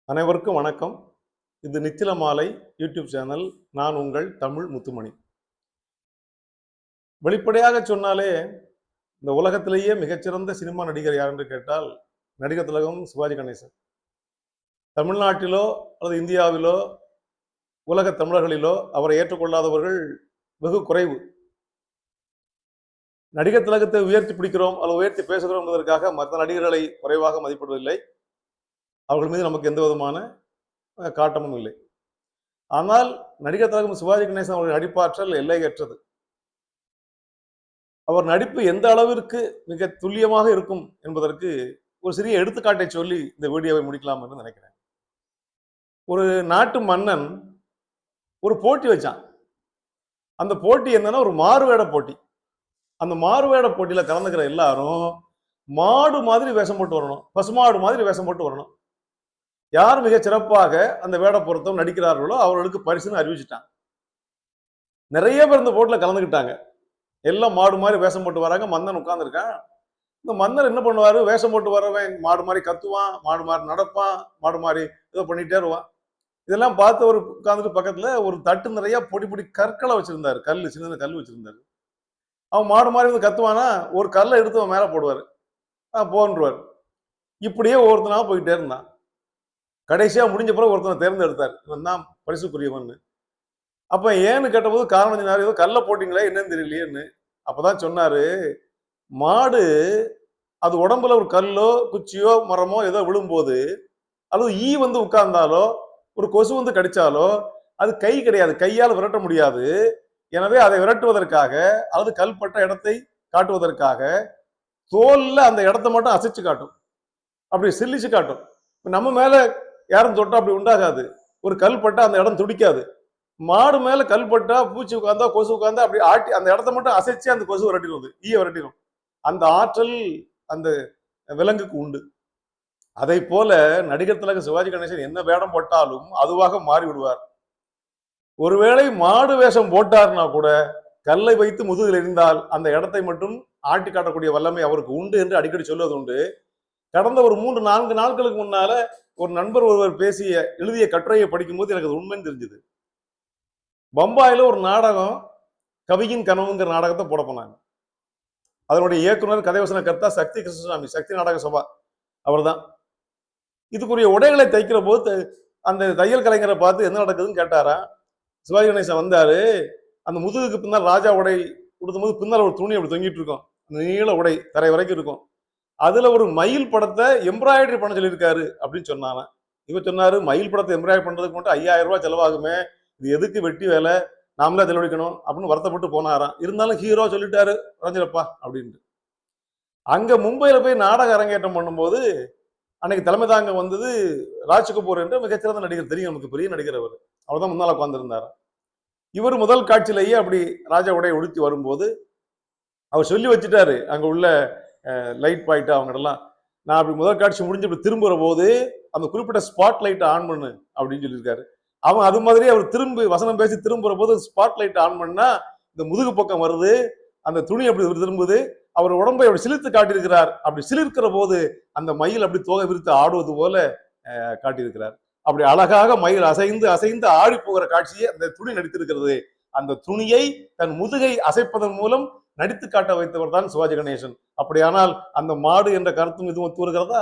அனைவருக்கும் வணக்கம். இது நித்தில மாலை யூடியூப் சேனல். நான் உங்கள் தமிழ் முத்துமணி. வெளிப்படையாக சொன்னாலே இந்த உலகத்திலேயே மிகச்சிறந்த சினிமா நடிகர் யார் என்று கேட்டால் நடிகர் திலகம் சிவாஜி கணேசன். தமிழ்நாட்டிலோ அல்லது இந்தியாவிலோ உலக தமிழர்களிலோ அவரை ஏற்றுக்கொள்ளாதவர்கள் வெகு குறைவு. நடிகர் திலகத்தை உயர்த்தி பிடிக்கிறோம் அல்லது உயர்த்தி பேசுகிறோம் என்பதற்காக மற்ற நடிகர்களை குறைவாக மதிப்பிடுவதில்லை. அவர்கள் மீது நமக்கு எந்த விதமான காட்டமும் இல்லை. ஆனால் நடிகர் திலகம் சிவாஜி கணேசன் அவருடைய நடிப்பாற்றல் எல்லையற்றது. அவர் நடிப்பு எந்த அளவிற்கு மிக துல்லியமாக இருக்கும் என்பதற்கு ஒரு சிறிய எடுத்துக்காட்டை சொல்லி இந்த வீடியோவை முடிக்கலாம் என்று நினைக்கிறேன். ஒரு நாட்டு மன்னன் ஒரு போட்டி வச்சான். அந்த போட்டி என்னன்னா ஒரு மாறுவேட போட்டி. அந்த மாறுவேட போட்டியில கலந்துக்கிற எல்லாரும் மாடு மாதிரி வேஷம் போட்டு வரணும், பசுமாடு மாதிரி வேஷம் போட்டு வரணும். யார் மிக சிறப்பாக அந்த வேட பொருத்தம் நடிக்கிறார்களோ அவர்களுக்கு பரிசுன்னு அறிவிச்சுட்டாங்க. நிறைய பேர் இந்த போட்டில கலந்துக்கிட்டாங்க. எல்லாம் மாடு மாதிரி வேஷம் போட்டு வராங்க. மன்னன் உட்கார்ந்துருக்கான். இந்த மன்னர் என்ன பண்ணுவாரு, வேஷம் போட்டு வரவன் மாடு மாதிரி கத்துவான், மாடு மாதிரி நடப்பான், மாடு மாதிரி ஏதோ பண்ணிட்டே இருவான். இதெல்லாம் பார்த்து ஒரு உட்கார்ந்துட்டு பக்கத்துல ஒரு தட்டு நிறைய பொடி பொடி கற்களை வச்சிருந்தாரு. கல், சின்ன கல் வச்சிருந்தாரு. அவன் மாடு மாதிரி வந்து கத்துவானா, ஒரு கல்லை எடுத்து அவன் மேல போடுவாரு, போன்றுவார். இப்படியே ஒவ்வொருத்தனா போயிட்டே இருந்தான். கடைசியா முடிஞ்ச பிறகு ஒருத்தனை தேர்ந்தெடுத்தார், இவன் தான் பரிசுக்குரியவன். அப்ப ஏன்னு கேட்டபோது காரணம் சொன்னாரு, ஏதோ கல்ல போட்டீங்களே என்னன்னு தெரியலையேன்னு. அப்பதான் சொன்னாரு, மாடு அது உடம்புல ஒரு கல்லோ குச்சியோ மரமோ ஏதோ விழும்போது அல்லது ஈ வந்து உட்கார்ந்தாலோ ஒரு கொசு வந்து கடிச்சாலோ அது கை கிடையாது, கையால் விரட்ட முடியாது. எனவே அதை விரட்டுவதற்காக அல்லது கல்பட்ட இடத்தை காட்டுவதற்காக தோல்ல அந்த இடத்தை மட்டும் அசைச்சு காட்டும், அப்படி சில்லிச்சு காட்டும். நம்ம மேல யாரும் தொட்டா அப்படி உண்டாகாது. ஒரு கல் பட்டா அந்த இடம் துடிக்காது. மாடு மேல கல் பட்டா பூச்சி உட்கார்ந்தா கொசு உட்கார்ந்தா அப்படி ஆட்டி அந்த இடத்த மட்டும் அசைச்சு அந்த கொசு விரட்டிடும், ஈய விரட்டிடும். அந்த ஆற்றல் அந்த விலங்குக்கு உண்டு. அதை போல நடிகர் திலகம் சிவாஜி கணேசன் என்ன வேடம் போட்டாலும் அதுவாக மாறி விடுவார். ஒருவேளை மாடு வேஷம் போட்டார்னா கூட கல்லை வைத்து முதுகில் எறிந்தால் அந்த இடத்தை மட்டும் ஆட்டி காட்டக்கூடிய வல்லமை அவருக்கு உண்டு என்று அடிக்கடி சொல்வது உண்டு. கடந்த ஒரு 3-4 நாட்களுக்கு முன்னால ஒரு நண்பர் ஒருவர் எழுதிய கட்டுரையை படிக்கும்போது எனக்கு அது உண்மைன்னு தெரிஞ்சது. பம்பாயில ஒரு நாடகம் கவியின் கனவுங்கிற நாடகத்தை போட போனாங்க. அதனுடைய இயக்குனர் கதைவசன கர்த்தா சக்தி கிருஷ்ணசாமி, சக்தி நாடக சபா அவர் தான். இதுக்குரிய உடைகளை தைக்கிற போது அந்த தையல் கலைஞரை பார்த்து என்ன நடக்குதுன்னு கேட்டாரா. சிவாஜி கணேசன் வந்தாரு. அந்த முதுகுக்கு பின்னால் ராஜா உடை கொடுத்தும் போது பின்னால் ஒரு துணி அப்படி தொங்கிட்டு இருக்கும், நீள உடை தரை வரைக்கும் இருக்கும். அதுல ஒரு மயில் படத்தை எம்ப்ராய்டரி பண்ண சொல்லியிருக்காரு அப்படின்னு சொன்னாங்க. இவ சொன்னாரு, மயில் படத்தை எம்ப்ராய்டரி பண்றதுக்கு மட்டும் 5000 ரூபாய் செலவாகுமே, இது எதுக்கு வெட்டி வேலை, நாமளே செலவழிக்கணும் அப்படின்னு வருத்தப்பட்டு போனாராம். இருந்தாலும் ஹீரோ சொல்லிட்டாரு ரஞ்சனப்பா அப்படின்ட்டு. அங்க மும்பையில போய் நாடக அரங்கேற்றம் பண்ணும்போது அன்னைக்கு தலைமை தாங்க வந்தது ராஜ் கபூர் என்ற மிகச்சிறந்த நடிகர், தெரியும் நமக்கு, பெரிய நடிகர். அவர் தான் முன்னால உட்கார்ந்துருந்தார். இவர் முதல் காட்சியிலேயே அப்படி ராஜா உடைய உடுத்தி வரும்போது அவர் சொல்லி வச்சுட்டாரு அங்க உள்ள லைட் பாயிண்ட் அவங்கெல்லாம், நான் அப்படி முதல் காட்சி முடிஞ்சு இப்படி திரும்புற போது அந்த குறிப்பிட்ட ஸ்பாட் லைட்டை ஆன் பண்ணு அப்படின்னு சொல்லியிருக்காரு. அவன் அது மாதிரி அவர் திரும்பி வசனம் பேசி திரும்புற போது ஸ்பாட் லைட் ஆன் பண்ணா இந்த முதுகு பக்கம் வருது, அந்த துணி அப்படி திரும்புது, அவர் உடம்பை அப்படி சிலிர்த்து காட்டியிருக்கிறார். அப்படி சிலிர்க்கிற போது அந்த மயில் அப்படி தோகை விரித்து ஆடுவது போல காட்டியிருக்கிறார். அப்படி அழகாக மயில் அசைந்து அசைந்து ஆடி போகிற காட்சியை அந்த துணி நடித்திருக்கிறது. அந்த துணியை தன் முதுகை அசைப்பதன் மூலம் நடித்து காட்ட வைத்தவர் தான் சிவாஜி கணேசன். அப்படியானால் அந்த மாடு என்ற கருத்தும் இதுவும் ஒத்து வருகிறதா?